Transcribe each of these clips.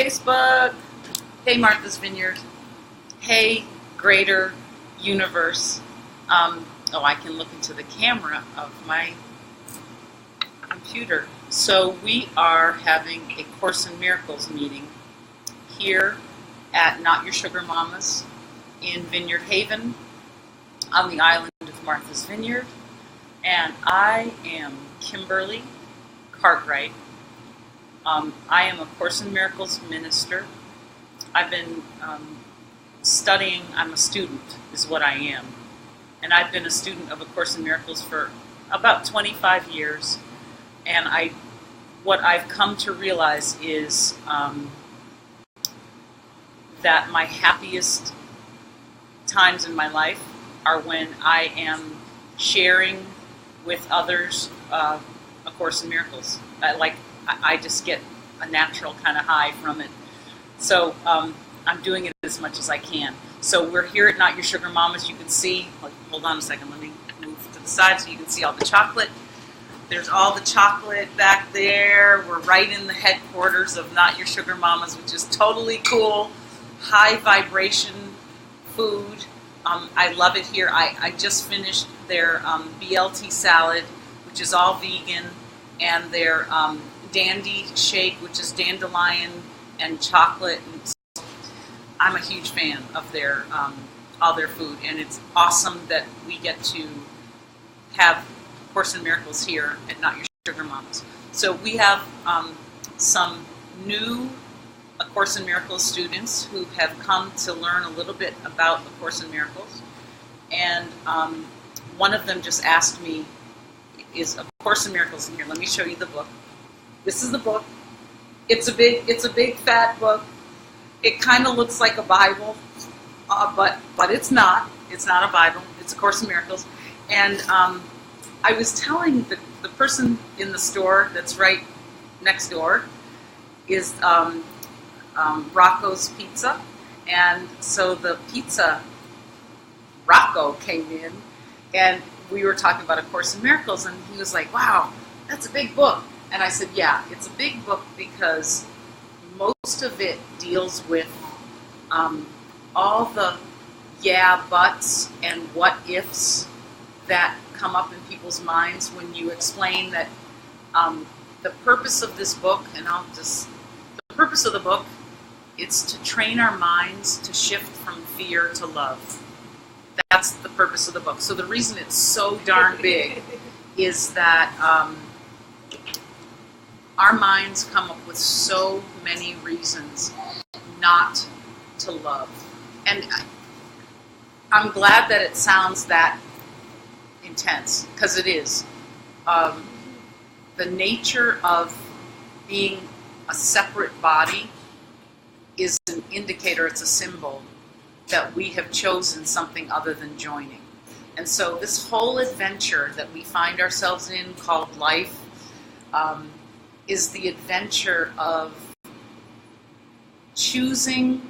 Facebook. Hey, Martha's Vineyard. Hey, greater universe. I can look into the camera of my computer. So we are having a Course in Miracles meeting here at Not Your Sugar Mamas in Vineyard Haven on the island of Martha's Vineyard. And I am Kimberly Cartwright. I am a Course in Miracles minister. I've been studying, I'm a student is what I am. And I've been a student of A Course in Miracles for about 25 years. And what I've come to realize is that my happiest times in my life are when I am sharing with others A Course in Miracles. I just get a natural kind of high from it. So I'm doing it as much as I can. So we're here at Not Your Sugar Mamas. You can see, hold on a second, let me move to the side so you can see all the chocolate. There's all the chocolate back there. We're right in the headquarters of Not Your Sugar Mamas, which is totally cool. High vibration food. I love it here. I just finished their BLT salad, which is all vegan, and their dandy shake, which is dandelion and chocolate. I'm a huge fan of their all their food, and it's awesome that we get to have Course in Miracles here at Not Your Sugar Mamas. So we have some new A Course in Miracles students who have come to learn a little bit about A Course in Miracles, and one of them just asked me, "Is A Course in Miracles in here? Let me show you the book." This is the book. It's a big fat book. It kind of looks like a Bible, but it's not. It's not a Bible. It's A Course in Miracles. And I was telling the person in the store that's right next door is Rocco's Pizza. And so the pizza, Rocco came in, and we were talking about A Course in Miracles, and he was like, "Wow, that's a big book." And I said, "Yeah, it's a big book because most of it deals with all the yeah, buts and what ifs that come up in people's minds when you explain that the purpose of this book, the purpose of the book, it's to train our minds to shift from fear to love. That's the purpose of the book. So the reason it's so darn big is that our minds come up with so many reasons not to love. And I'm glad that it sounds that intense, because it is. The nature of being a separate body is an indicator, it's a symbol that we have chosen something other than joining. And so this whole adventure that we find ourselves in called life is the adventure of choosing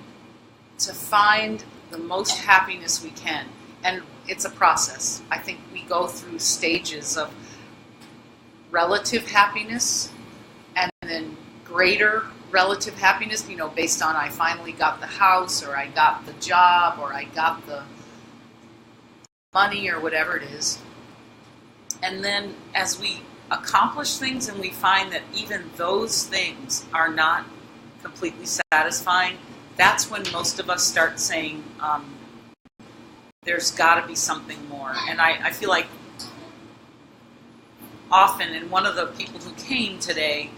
to find the most happiness we can. And it's a process. I think we go through stages of relative happiness and then greater relative happiness, based on I finally got the house, or I got the job, or I got the money, or whatever it is. And then as we accomplish things and we find that even those things are not completely satisfying, that's when most of us start saying, there's got to be something more. And I feel like often, and one of the people who came today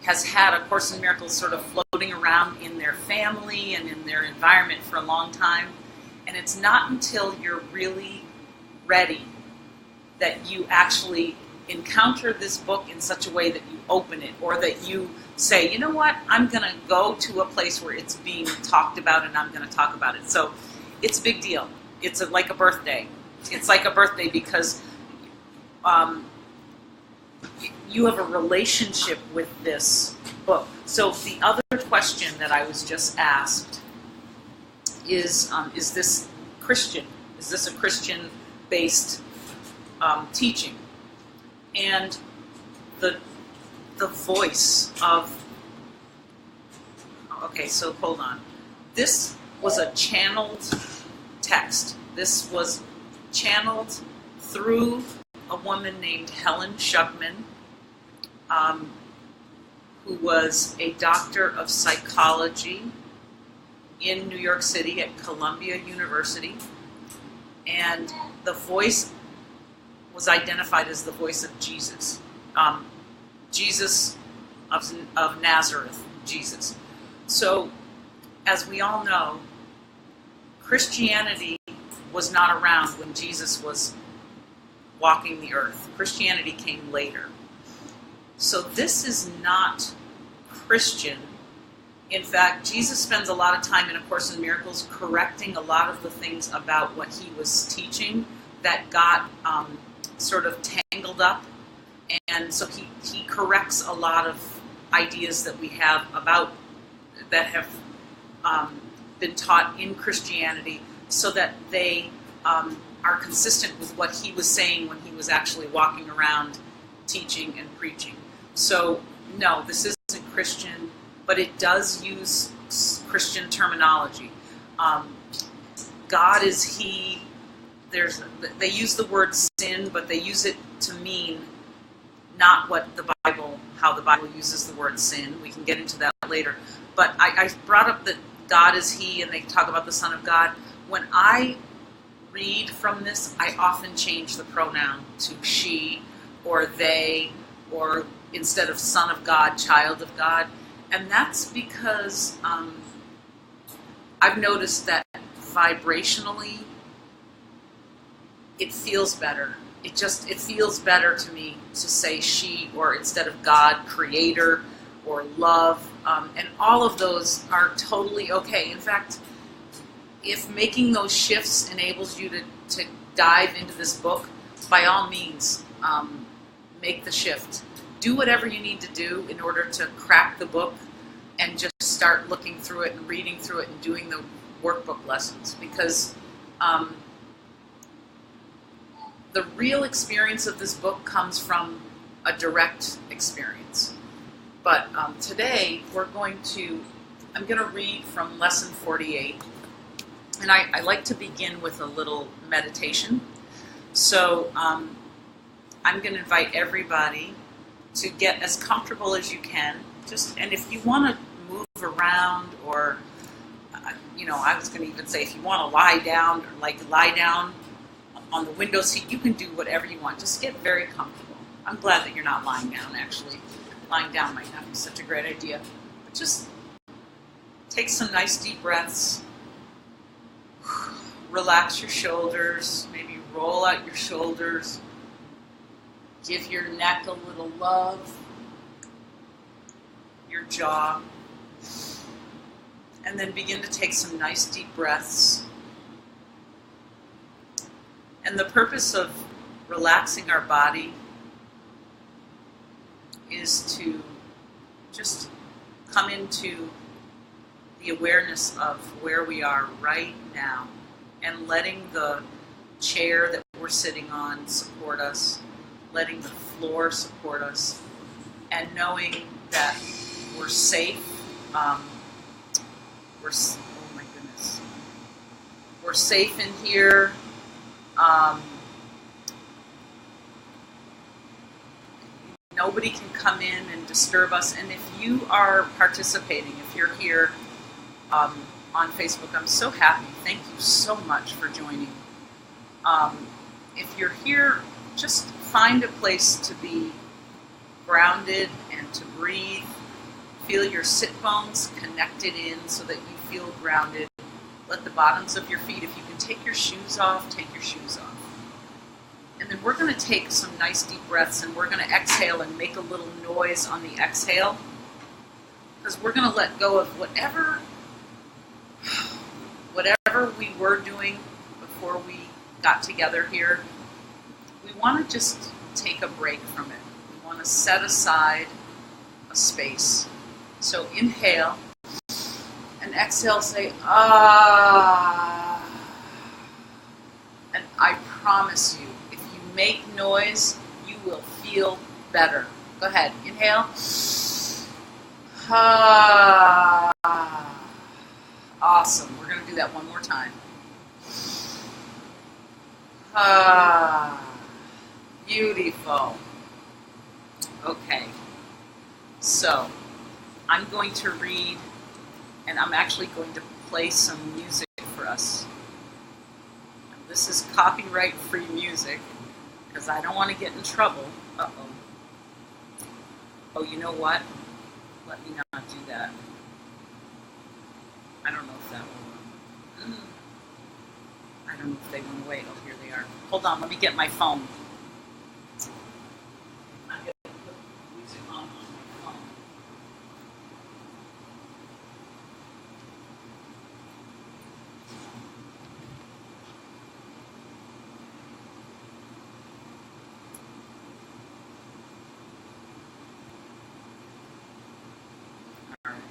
has had A Course in Miracles sort of floating around in their family and in their environment for a long time. And it's not until you're really ready that you actually encounter this book in such a way that you open it, or that you say, you know what, I'm going to go to a place where it's being talked about and I'm going to talk about it. So it's a big deal. It's like a birthday. It's like a birthday because you have a relationship with this book. So the other question that I was just asked is this Christian? Is this a Christian-based teaching? And the voice of Okay, so hold on. This was a channeled text. This was channeled through a woman named Helen Shugman, who was a doctor of psychology in New York City at Columbia University. And the voice was identified as the voice of Jesus. Jesus of Nazareth, Jesus. So, as we all know, Christianity was not around when Jesus was walking the earth. Christianity came later. So this is not Christian. In fact, Jesus spends a lot of time in A Course in Miracles correcting a lot of the things about what he was teaching that got sort of tangled up. And so he corrects a lot of ideas that we have about, that have been taught in Christianity, so that they are consistent with what he was saying when he was actually walking around teaching and preaching. So, no, this isn't Christian, but it does use Christian terminology. God is he. They use the word sin, but they use it to mean not what how the Bible uses the word sin. We can get into that later. But I brought up that God is he, and they talk about the Son of God. When I read from this, I often change the pronoun to she or they, or instead of Son of God, Child of God. And that's because I've noticed that vibrationally, it feels better. It feels better to me to say she, or instead of God, creator, or love. And all of those are totally okay. In fact, if making those shifts enables you to dive into this book, by all means, make the shift. Do whatever you need to do in order to crack the book, and just start looking through it and reading through it and doing the workbook lessons. Because the real experience of this book comes from a direct experience. But today I'm going to read from Lesson 48. And I like to begin with a little meditation. So I'm going to invite everybody to get as comfortable as you can. And if you want to move around, or, I was going to even say if you want to lie down, or lie down on the window seat, you can do whatever you want. Just get very comfortable. I'm glad that you're not lying down, actually. Lying down might not be such a great idea. But just take some nice deep breaths. Relax your shoulders. Maybe roll out your shoulders. Give your neck a little love. Your jaw. And then begin to take some nice deep breaths. And the purpose of relaxing our body is to just come into the awareness of where we are right now, and letting the chair that we're sitting on support us, letting the floor support us, and knowing that we're safe. Oh my goodness. We're safe in here. Nobody can come in and disturb us. And if you are participating, if you're here on Facebook, I'm so happy. Thank you so much for joining. If you're here, just find a place to be grounded and to breathe. Feel your sit bones connected in so that you feel grounded. Let the bottoms of your feet, if you can take your shoes off, take your shoes off. And then we're going to take some nice deep breaths, and we're going to exhale and make a little noise on the exhale, because we're going to let go of whatever we were doing before we got together here. We want to just take a break from it. We want to set aside a space. So inhale, and exhale, say, ah. And I promise you, if you make noise, you will feel better. Go ahead, inhale. Ah. Awesome. We're going to do that one more time. Ah, beautiful. Okay. So, I'm going to read, and I'm actually going to play some music for us. This is copyright-free music, because I don't want to get in trouble. Uh-oh. Oh, you know what? Let me not do that. I don't know if that will work. I don't know if they went away. Oh, here they are. Hold on, let me get my phone. I'm going to put music on my phone. All right.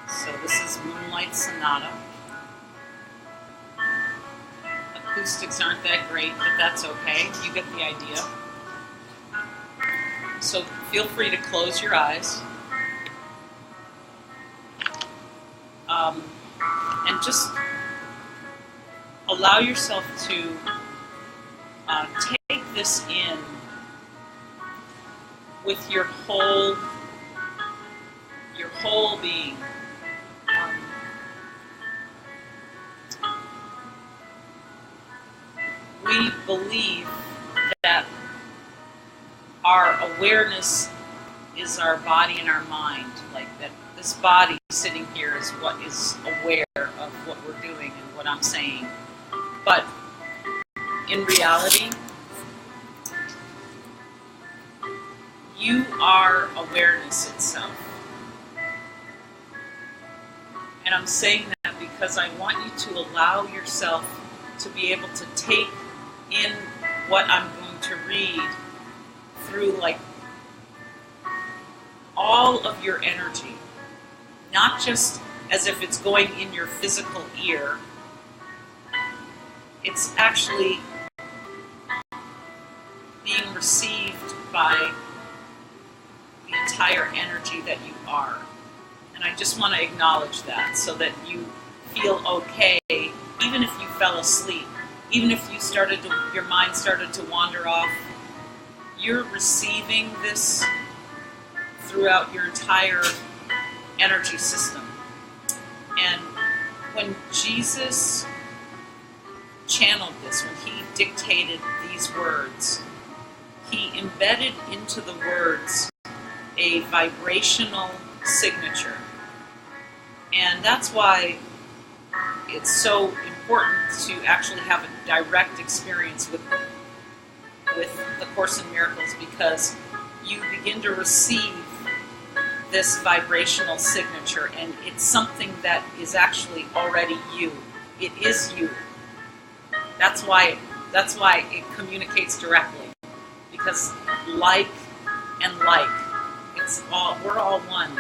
So this is Moonlight Sonata. Acoustics aren't that great, but that's okay. You get the idea. So feel free to close your eyes. And just allow yourself to take this in with your whole being. We believe that our awareness is our body and our mind, like that this body sitting here is what is aware of what we're doing and what I'm saying. But in reality, you are awareness itself. And I'm saying that because I want you to allow yourself to be able to take in what I'm going to read through like all of your energy, not just as if it's going in your physical ear. It's actually being received by the entire energy that you are. And I just want to acknowledge that so that you feel okay, even if you fell asleep, even if your mind started to wander off. You're receiving this throughout your entire energy system. And when Jesus channeled this, when he dictated these words, he embedded into the words a vibrational signature. And that's why it's so important to actually have a direct experience with the Course in Miracles, because you begin to receive this vibrational signature, and it's something that is actually already you. It is you. That's why it communicates directly, because like and like, we're all one.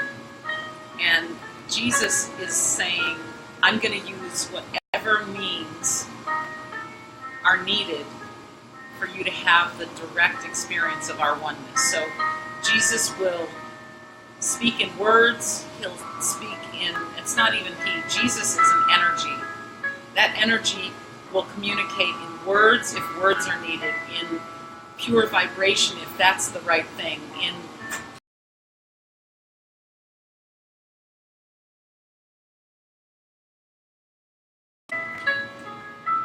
And Jesus is saying, I'm going to use whatever means are needed for you to have the direct experience of our oneness. So Jesus will speak in words, he'll speak in, it's not even he, Jesus is an energy. That energy will communicate in words if words are needed, in pure vibration if that's the right thing, in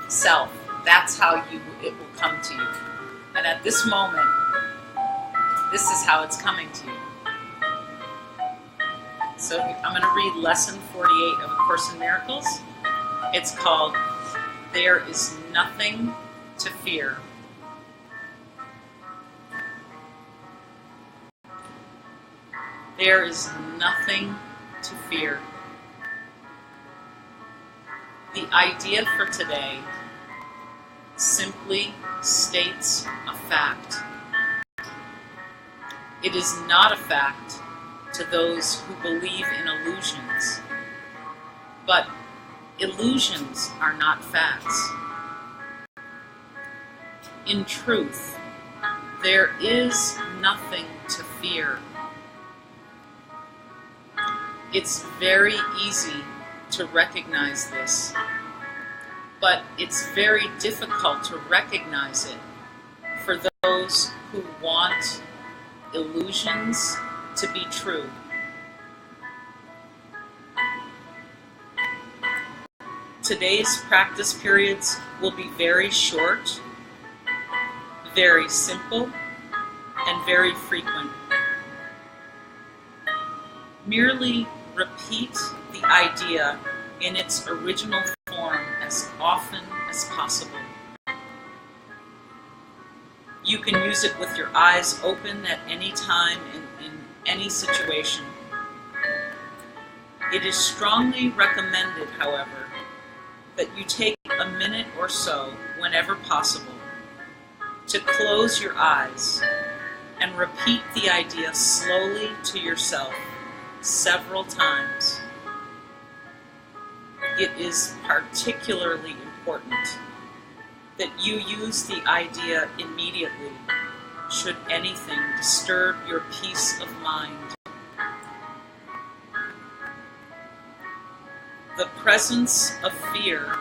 self. That's how it will come to you. And at this moment, this is how it's coming to you. So I'm going to read Lesson 48 of A Course in Miracles. It's called, There is Nothing to Fear. There is nothing to fear. The idea for today simply states a fact. It is not a fact to those who believe in illusions. But illusions are not facts. In truth, there is nothing to fear. It's very easy to recognize this, but it's very difficult to recognize it for those who want illusions to be true. Today's practice periods will be very short, very simple, and very frequent. Merely repeat the idea in its original form as often as possible. You can use it with your eyes open at any time in any situation. It is strongly recommended, however, that you take a minute or so, whenever possible, to close your eyes and repeat the idea slowly to yourself several times. It is particularly important that you use the idea immediately should anything disturb your peace of mind. The presence of fear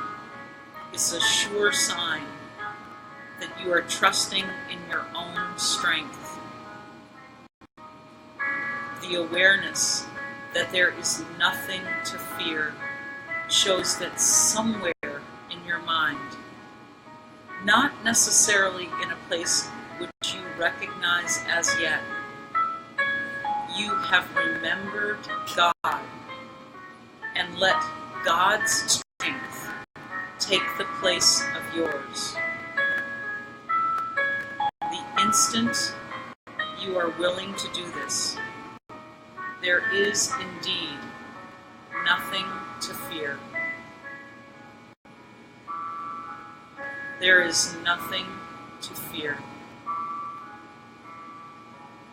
is a sure sign that you are trusting in your own strength. The awareness that there is nothing to fear shows that somewhere in your mind, not necessarily in a place which you recognize as yet, you have remembered God and let God's strength take the place of yours. The instant you are willing to do this, there is indeed nothing to fear. There is nothing to fear.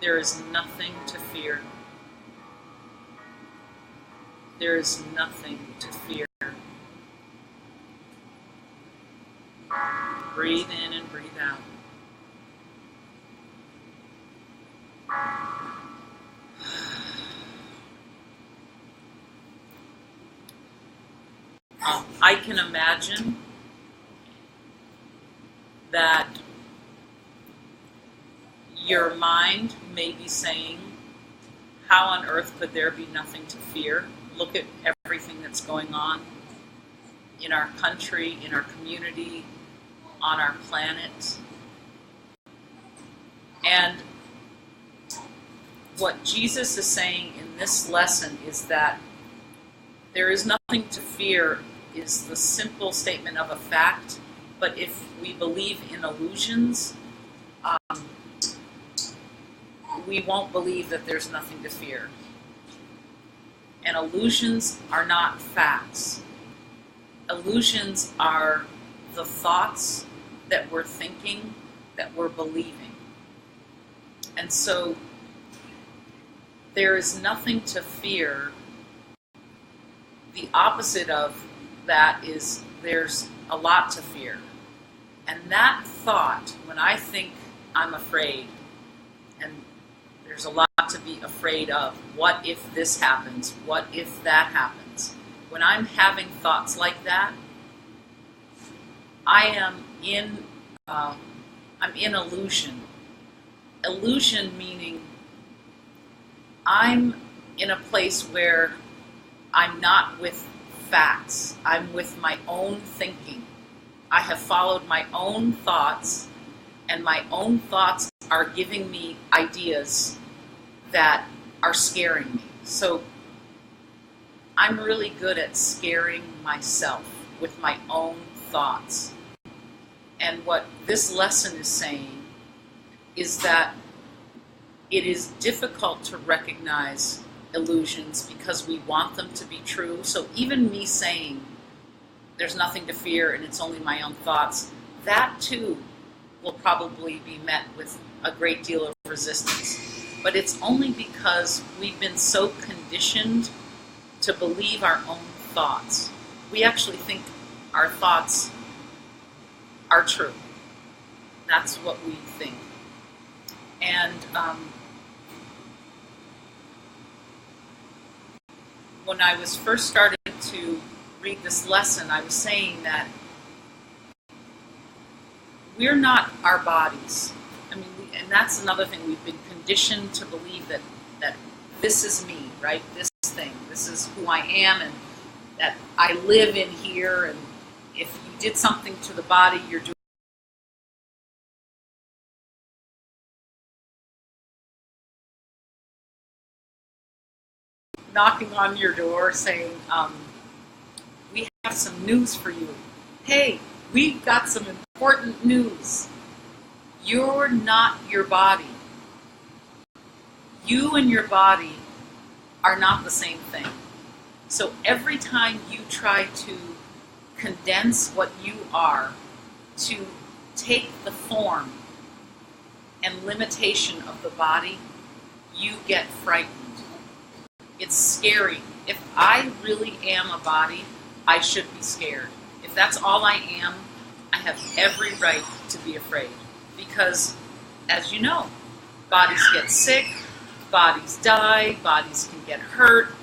There is nothing to fear. There is nothing to fear. Breathe in and breathe out. I can imagine that your mind may be saying, how on earth could there be nothing to fear? Look at everything that's going on in our country, in our community, on our planet. And what Jesus is saying in this lesson is that there is nothing to fear is the simple statement of a fact, but if we believe in illusions, we won't believe that there's nothing to fear. And illusions are not facts. Illusions are the thoughts that we're thinking, that we're believing. And so there is nothing to fear. The opposite of that is there's a lot to fear. And that thought, when I think I'm afraid, and there's a lot to be afraid of, what if this happens? What if that happens? When I'm having thoughts like that, I'm in illusion. Illusion meaning I'm in a place where I'm not with facts. I'm with my own thinking. I have followed my own thoughts, and my own thoughts are giving me ideas that are scaring me. So I'm really good at scaring myself with my own thoughts. And what this lesson is saying is that it is difficult to recognize illusions because we want them to be true. So even me saying there's nothing to fear and it's only my own thoughts, that too will probably be met with a great deal of resistance. But it's only because we've been so conditioned to believe our own thoughts. We actually think our thoughts are true. That's what we think. And when I was first starting to read this lesson, I was saying that we're not our bodies. I mean, and that's another thing. We've been conditioned to believe that this is me, right? This thing, this is who I am, and that I live in here. And if you did something to the body, you're doing knocking on your door saying, we have some news for you. Hey, we've got some important news. You're not your body. You and your body are not the same thing. So every time you try to condense what you are to take the form and limitation of the body, you get frightened. It's scary. If I really am a body, I should be scared. If that's all I am, I have every right to be afraid. Because, as you know, bodies get sick, bodies die, bodies can get hurt,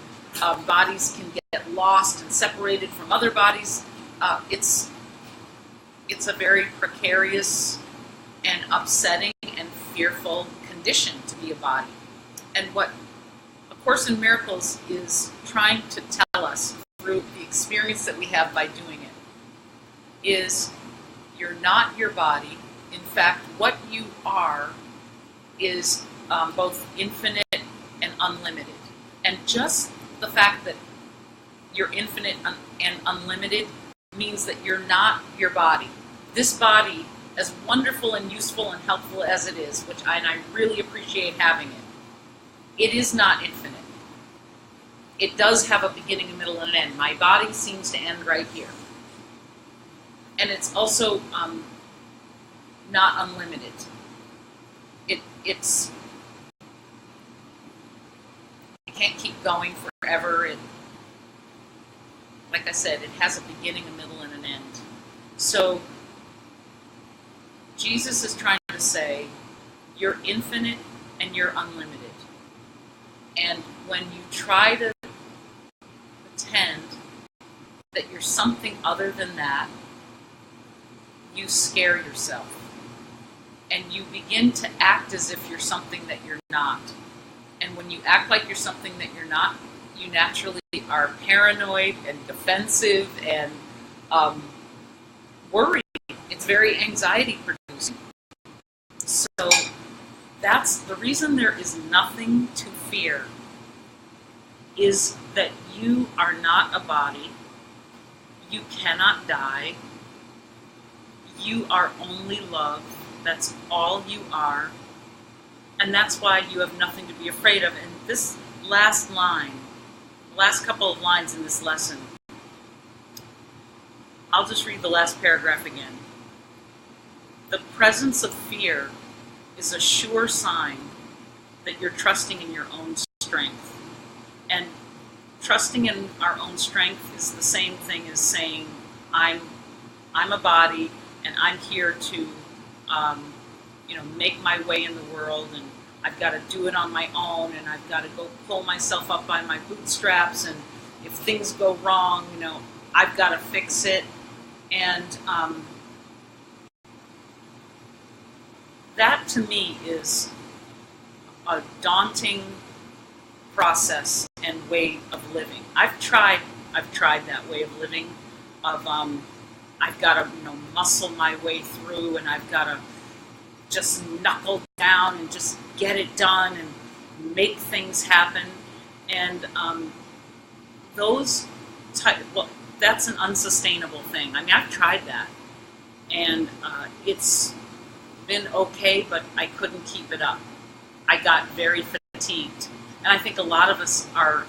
bodies can get lost and separated from other bodies. It's a very precarious and upsetting and fearful condition to be a body. And what A Course in Miracles is trying to tell us through the experience that we have by doing it is you're not your body. In fact, what you are is both infinite and unlimited. And just the fact that you're infinite and unlimited means that you're not your body. This body, as wonderful and useful and helpful as it is, and I really appreciate having it is not infinite. It does have a beginning, a middle, and an end. My body seems to end right here. And it's also not unlimited. It can't keep going forever. Like I said, it has a beginning, a middle, and an end. So Jesus is trying to say, you're infinite and you're unlimited. And when you try to pretend that you're something other than that, you scare yourself. And you begin to act as if you're something that you're not. And when you act like you're something that you're not, you naturally are paranoid and defensive and worried. It's very anxiety producing. So that's the reason there is nothing to fear, is that you are not a body. You cannot die. You are only love. That's all you are. And that's why you have nothing to be afraid of. And this last line, the last couple of lines in this lesson, I'll just read the last paragraph again. The presence of fear is a sure sign that you're trusting in your own strength. And trusting in our own strength is the same thing as saying, I'm a body and I'm here to make my way in the world, and I've got to do it on my own, and I've got to go pull myself up by my bootstraps, and if things go wrong, I've got to fix it. And that to me is a daunting process and way of living. I've tried that way of living, of I've got to muscle my way through, and I've got to just knuckle down and just get it done and make things happen. And that's an unsustainable thing. I mean, I've tried that, and it's been okay, but I couldn't keep it up. I got very fatigued. And I think a lot of us are,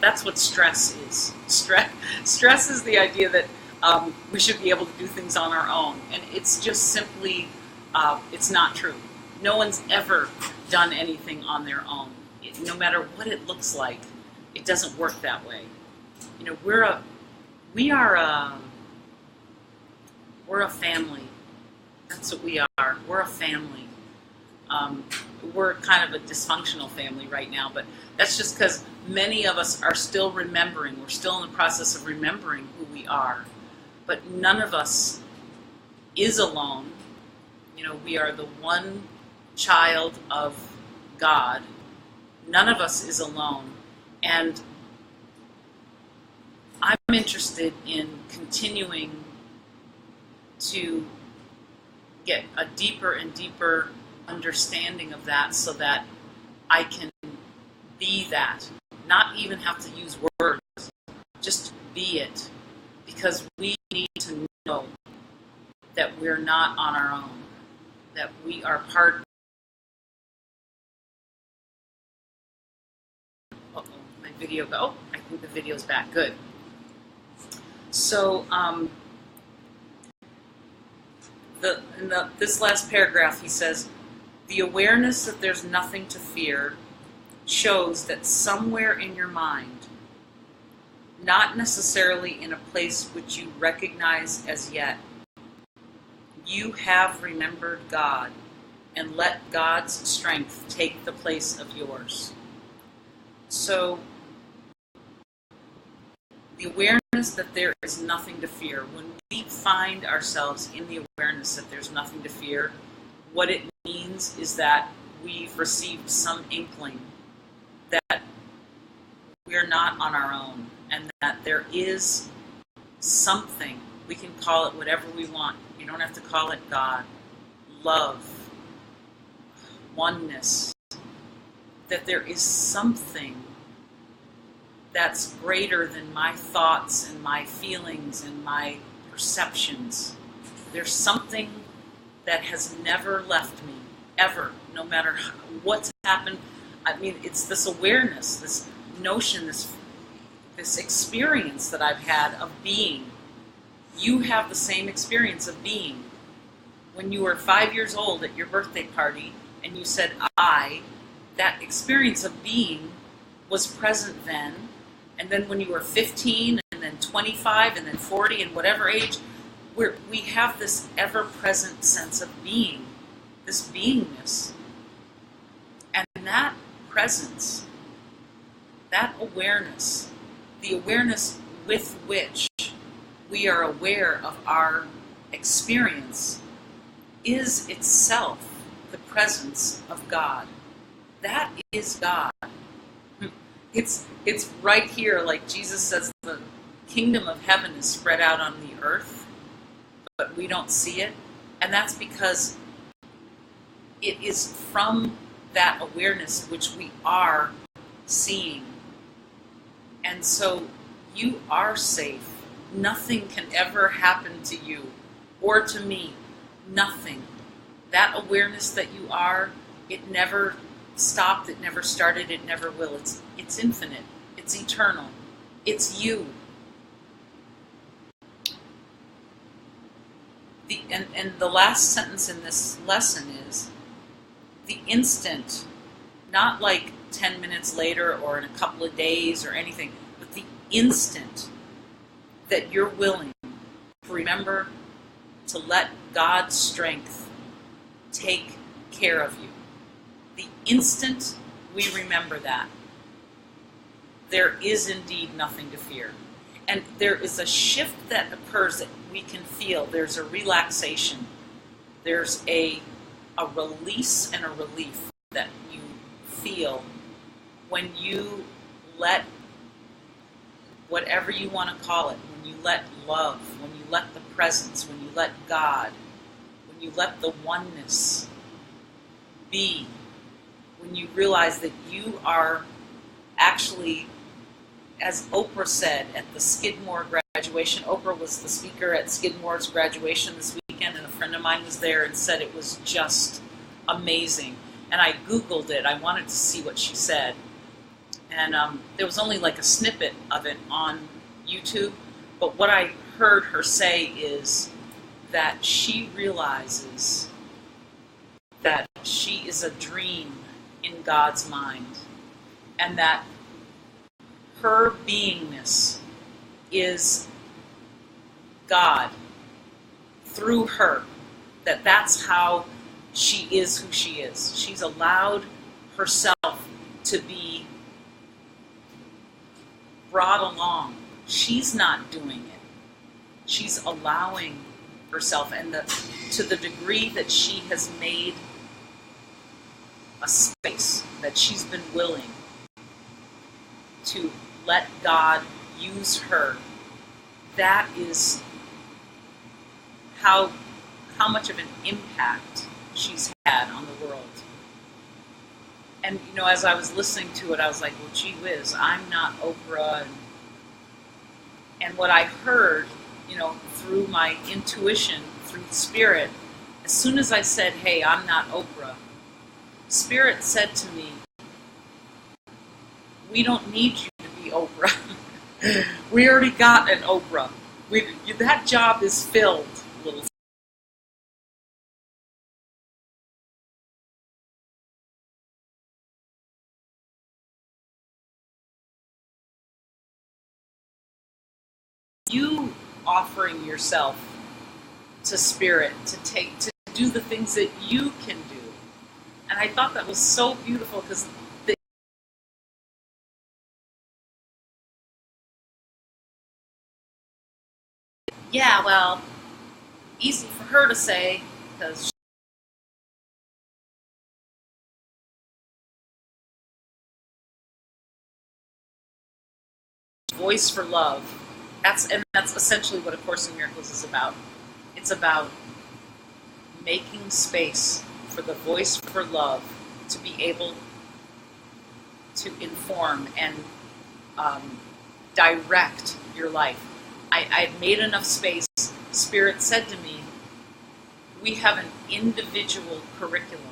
that's what stress is. Stress is the idea that we should be able to do things on our own. And it's just simply, it's not true. No one's ever done anything on their own. No matter what it looks like, it doesn't work that way. You know, we're a family. That's what we are. We're a family. We're kind of a dysfunctional family right now, but that's just because many of us are still remembering. We're still in the process of remembering who we are. But none of us is alone. You know, we are the one child of God. None of us is alone. And I'm interested in continuing to get a deeper and deeper understanding of that so that I can be that. Not even have to use words, just be it. Because we need to know that we're not on our own, that we are part. Uh-oh, my video, I think the video's back, good. So, this last paragraph, he says, the awareness that there's nothing to fear shows that somewhere in your mind, not necessarily in a place which you recognize as yet, you have remembered God and let God's strength take the place of yours. So, the awareness that there is nothing to fear, when we find ourselves in the awareness that there's nothing to fear, what it means is that we've received some inkling that we're not on our own and that there is something, we can call it whatever we want. You don't have to call it God, love, oneness, that there is something that's greater than my thoughts and my feelings and my perceptions. There's something that has never left me, ever, no matter what's happened. I mean, it's this awareness, this notion, this experience that I've had of being. You have the same experience of being. When you were 5 years old at your birthday party and you said, I, that experience of being was present then. And then when you were 15 and then 25 and then 40 and whatever age, we have this ever-present sense of being, this beingness. And that presence, that awareness, the awareness with which we are aware of our experience is itself the presence of God. That is God. It's right here, like Jesus says, the kingdom of heaven is spread out on the earth, but we don't see it. And that's because it is from that awareness which we are seeing. And so you are safe. Nothing can ever happen to you or to me. Nothing. That awareness that you are, it never stopped, it never started, it never will. It's infinite. It's eternal. It's you. And the last sentence in this lesson is, the instant, not like 10 minutes later or in a couple of days or anything, but the instant that you're willing to remember to let God's strength take care of you. The instant we remember that, there is indeed nothing to fear. And there is a shift that occurs that we can feel. There's a relaxation. There's a release and a relief that you feel when you let, whatever you want to call it, when you let love, when you let the presence, when you let God, when you let the oneness be, when you realize that you are actually, as Oprah said at the Skidmore graduation, Oprah was the speaker at Skidmore's graduation this weekend, and a friend of mine was there and said it was just amazing. And I Googled it. I wanted to see what she said. And there was only like a snippet of it on YouTube. But what I heard her say is that she realizes that she is a dream in God's mind, and that her beingness is God through her, that's how she is who she is. She's allowed herself to be brought along. She's not doing it. She's allowing herself, and to the degree that she has made a space, that she's been willing to let God use her, that is how much of an impact she's had on the world. And, as I was listening to it, I was like, well, gee whiz, I'm not Oprah. And what I heard, through my intuition, through Spirit, as soon as I said, hey, I'm not Oprah, Spirit said to me, we don't need you to be Oprah. We already got an Oprah. That job is filled, little. You offering yourself to Spirit to do the things that you can do. And I thought that was so beautiful, because yeah, well, easy for her to say, because voice for love. That's essentially what A Course in Miracles is about. It's about making space for the voice for love to be able to inform and direct your life. I've made enough space. Spirit said to me, we have an individual curriculum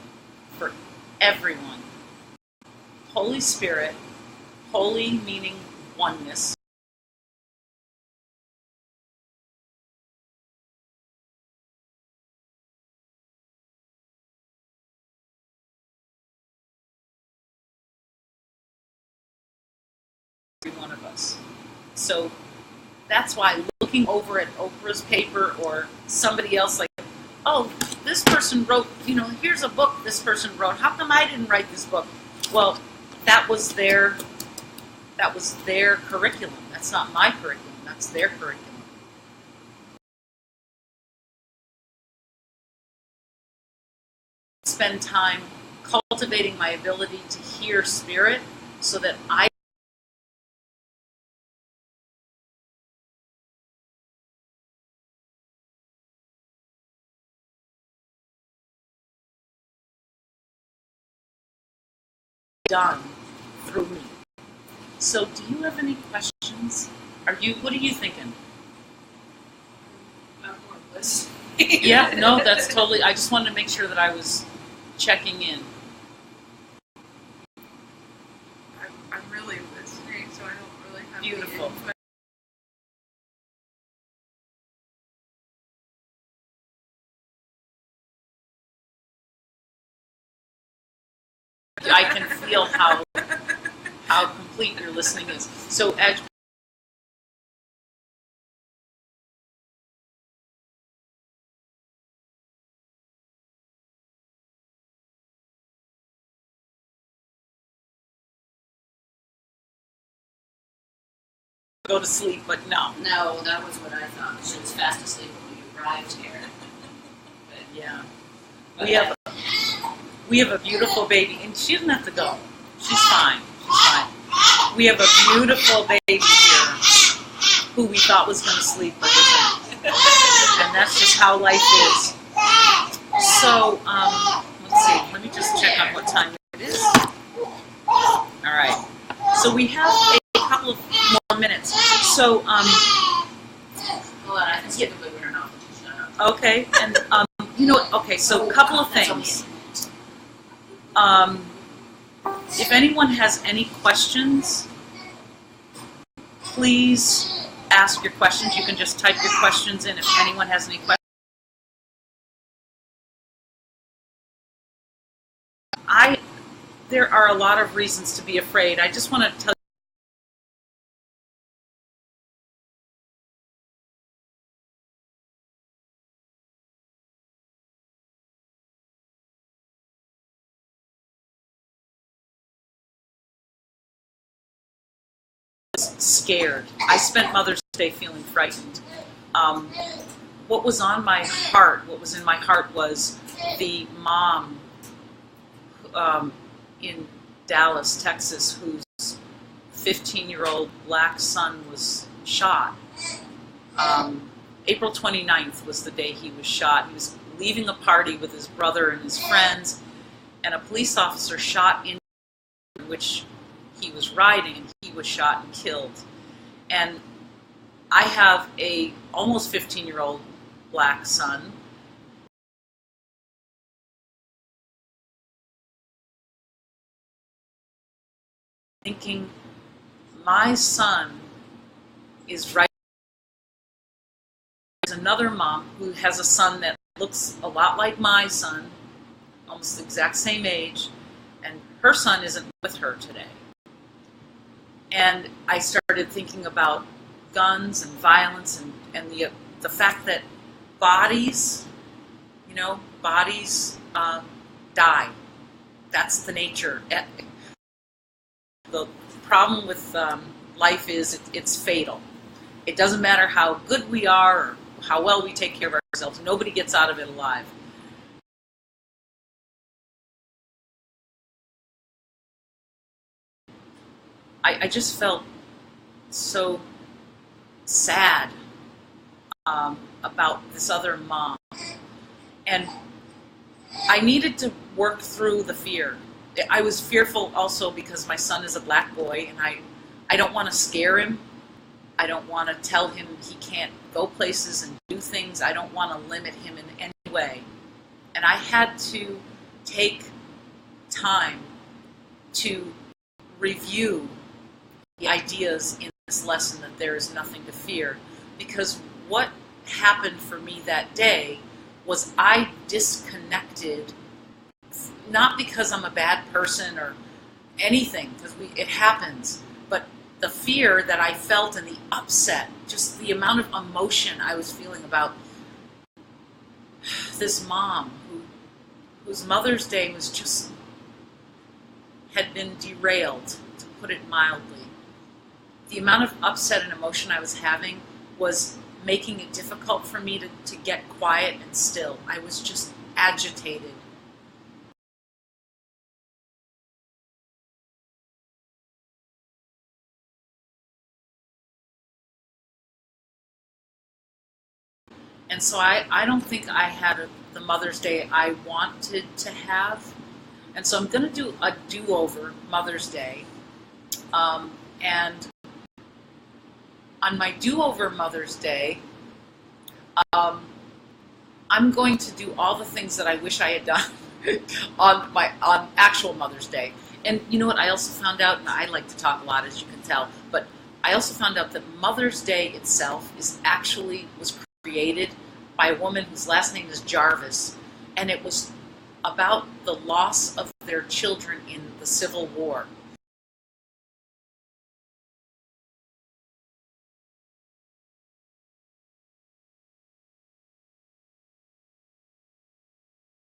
for everyone. Holy Spirit, holy meaning oneness. Every one of us. So that's why looking over at Oprah's paper or somebody else, like, oh, this person wrote, here's a book this person wrote. How come I didn't write this book? Well, that was their curriculum. That's not my curriculum. That's their curriculum. Spend time cultivating my ability to hear Spirit so that I done through me. So do you have any questions? What are you thinking? I'm more listening. Yeah, no, that's totally, I just wanted to make sure that I was checking in. I'm really listening, so I don't really have Beautiful. I can feel how complete your listening is. So as go to sleep, but no. No, that was what I thought. She was fast asleep when we arrived here. But, Yeah. We have a beautiful baby, and she doesn't have to go. She's fine. She's fine. We have a beautiful baby here who we thought was going to sleep, but isn't. And that's just how life is. So, let's see. Let me just check on what time it is. All right. So we have a couple of more minutes. So, hold on, I can skip it, but we're not. okay, and okay. So, a couple of things. If anyone has any questions, please ask your questions. You can just type your questions in if anyone has any questions. there are a lot of reasons to be afraid. I just want to tell you, scared. I spent Mother's Day feeling frightened. What was on my heart, what was in my heart was the mom in Dallas, Texas, whose 15-year-old black son was shot. April 29th was the day he was shot. He was leaving a party with his brother and his friends, and a police officer shot in which he was riding, and he was shot and killed. And I have a almost 15-year-old black son. Thinking, my son is right. There's another mom who has a son that looks a lot like my son, almost the exact same age, and her son isn't with her today. And I started thinking about guns and violence and the fact that bodies, die. That's the nature. The problem with life is it's fatal. It doesn't matter how good we are or how well we take care of ourselves. Nobody gets out of it alive. I just felt so sad about this other mom. And I needed to work through the fear. I was fearful also because my son is a black boy, and I don't want to scare him. I don't want to tell him he can't go places and do things. I don't want to limit him in any way. And I had to take time to review the ideas in this lesson that there is nothing to fear. Because what happened for me that day was I disconnected, not because I'm a bad person or anything, because it happens, but the fear that I felt and the upset, just the amount of emotion I was feeling about this mom whose Mother's Day had been derailed, to put it mildly. The amount of upset and emotion I was having was making it difficult for me to get quiet and still. I was just agitated. And so I don't think I had the Mother's Day I wanted to have. And so I'm going to do a do-over Mother's Day. And on my do-over Mother's Day, I'm going to do all the things that I wish I had done on actual Mother's Day. And you know what I also found out, and I like to talk a lot, as you can tell, but I also found out that Mother's Day itself was created by a woman whose last name is Jarvis, and it was about the loss of their children in the Civil War.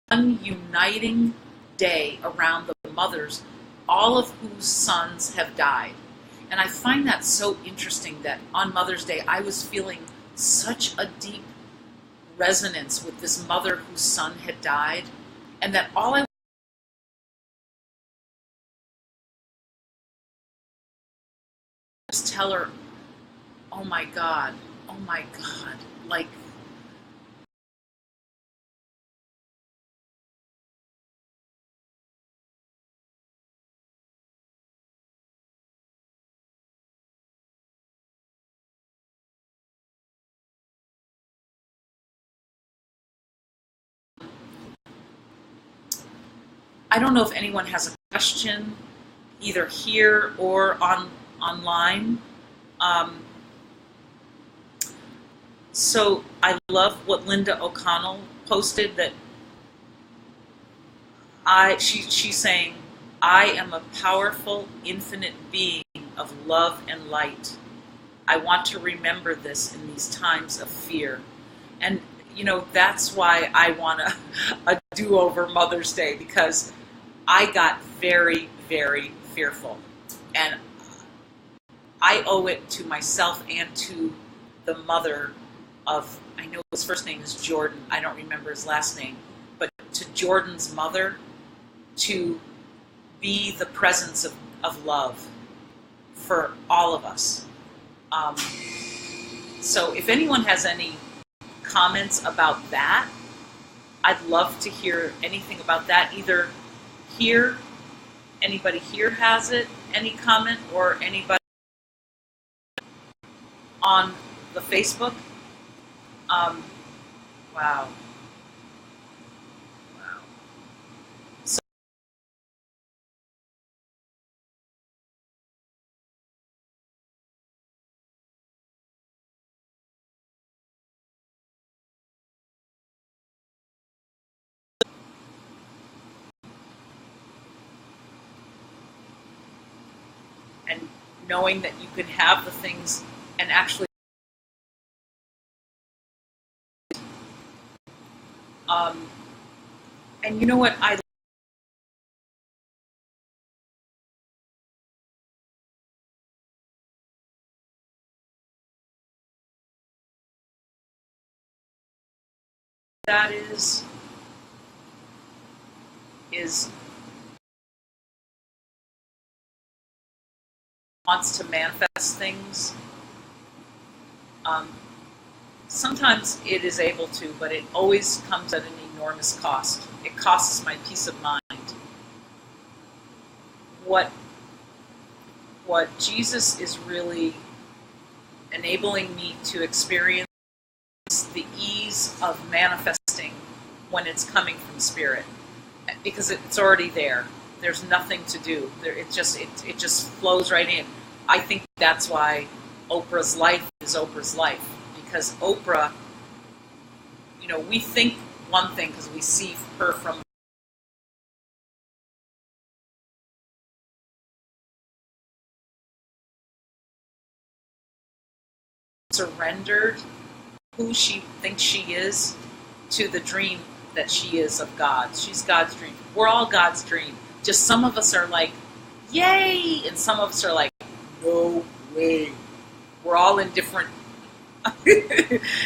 One uniting day around the mothers, all of whose sons have died. And I find that so interesting that on Mother's Day I was feeling such a deep resonance with this mother whose son had died, and that all I just tell her, oh my God, like, I don't know if anyone has a question, either here or online. So I love what Linda O'Connell posted, that she's saying, I am a powerful, infinite being of love and light. I want to remember this in these times of fear. And, that's why I want a do-over Mother's Day, because I got very, very fearful. And I owe it to myself and to the mother of, I know his first name is Jordan, I don't remember his last name, but to Jordan's mother to be the presence of love for all of us. So if anyone has any comments about that, I'd love to hear anything about that. Either here, anybody here has it, any comment, or anybody on the Facebook. Wow. Wow. So, and knowing that you can have the things and actually and you know what I that is wants to manifest things. Sometimes it is able to, but it always comes at an enormous cost. It costs my peace of mind. What Jesus is really enabling me to experience the ease of manifesting when it's coming from Spirit, because it's already there. There's nothing to do. It just flows right in. I think that's why Oprah's life is Oprah's life, because Oprah, we think one thing because we see her from surrendered who she thinks she is to the dream that she is of God. She's God's dream. We're all God's dream. Just some of us are like, yay, and some of us are like, no way. We're all in different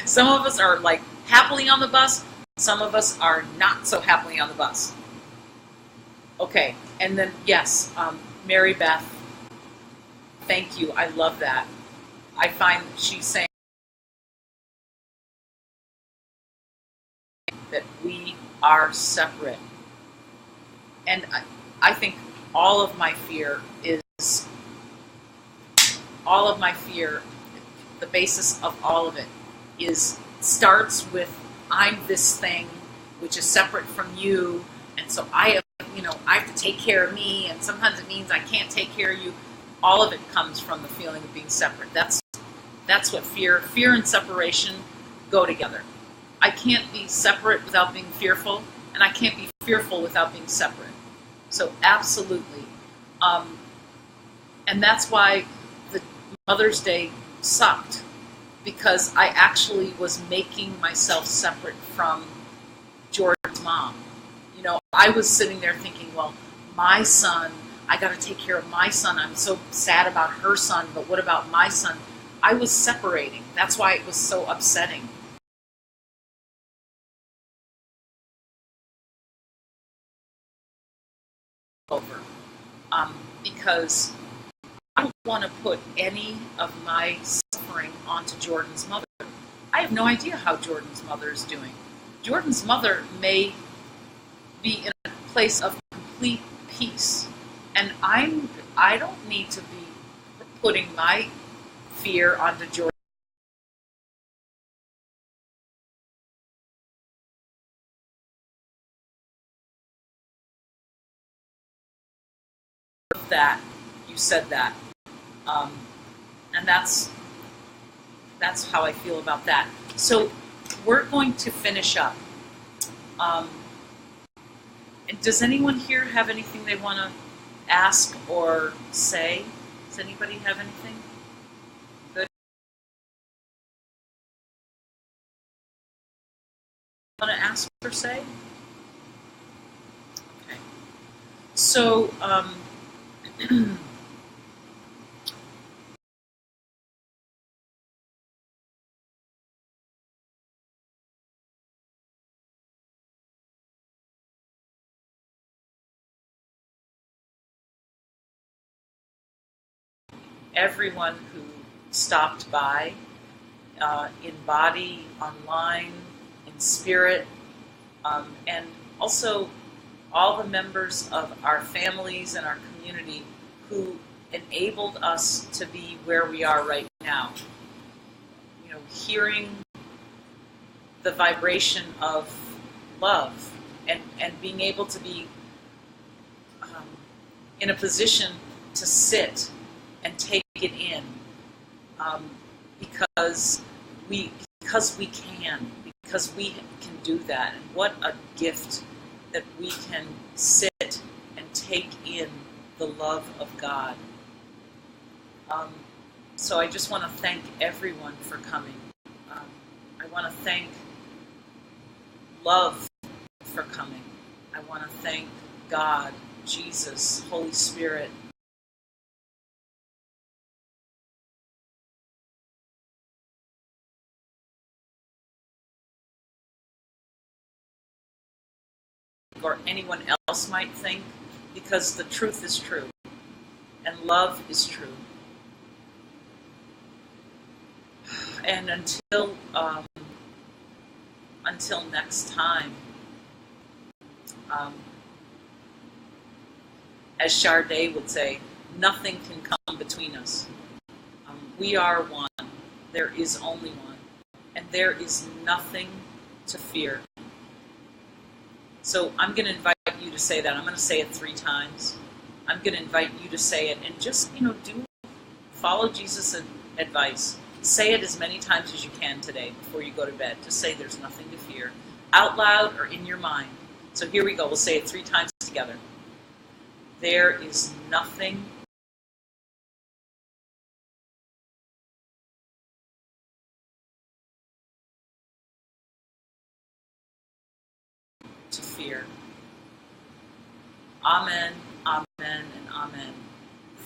some of us are like happily on the bus, some of us are not so happily on the bus. Okay, and then yes, Mary Beth, thank you, I love that. I find she's saying that we are separate. And I think all of my fear, the basis of all of it starts with I'm this thing which is separate from you, and so I have to take care of me, and sometimes it means I can't take care of you. All of it comes from the feeling of being separate. That's what fear and separation go together. I can't be separate without being fearful, and I can't be fearful without being separate. So absolutely. And that's why the Mother's Day sucked, because I actually was making myself separate from Jordan's mom. I was sitting there thinking, well, my son, I got to take care of my son. I'm so sad about her son, but what about my son? I was separating. That's why it was so upsetting. Over. Because I don't want to put any of my suffering onto Jordan's mother. I have no idea how Jordan's mother is doing. Jordan's mother may be in a place of complete peace, and I don't need to be putting my fear onto Jordan. That you said that, and that's how I feel about that. So we're going to finish up. And does anyone here have anything they want to ask or say? Does anybody have anything? Good. Want to ask or say? Okay. So, everyone who stopped by, in body, online, in spirit, and also all the members of our families and our community who enabled us to be where we are right now. You know, hearing the vibration of love and being able to be in a position to sit and take it in, because we can do that. And what a gift that we can sit and take in the love of God. So I just want to thank everyone for coming. I want to thank love for coming. I want to thank God, Jesus, Holy Spirit. Or anyone else might think, because the truth is true and love is true. And until next time, as Sade would say, nothing can come between us. We are one. There is only one. And there is nothing to fear. So I'm going to invite you to say that. I'm going to say it 3 times. I'm going to invite you to say it and just, follow Jesus' advice. Say it as many times as you can today before you go to bed. Just say there's nothing to fear. Out loud or in your mind. So here we go. We'll say it 3 times together. There is nothing to fear. Amen, amen, and amen.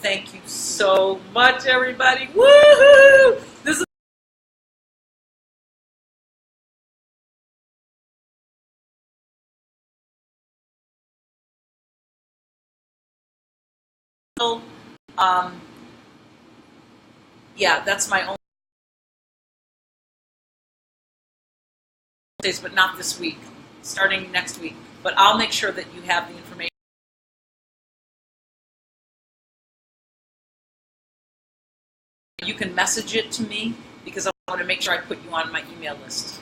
Thank you so much, everybody. Woohoo! This is that's my own days, but not this week. Starting next week. But I'll make sure that you have the information. You can message it to me because I want to make sure I put you on my email list.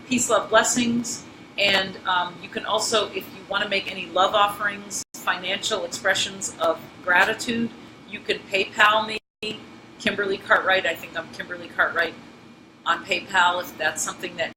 Peace, love, blessings. And you can also, if you want to make any love offerings, financial expressions of gratitude, you can PayPal me, Kimberly Cartwright. I think I'm Kimberly Cartwright on PayPal if that's something that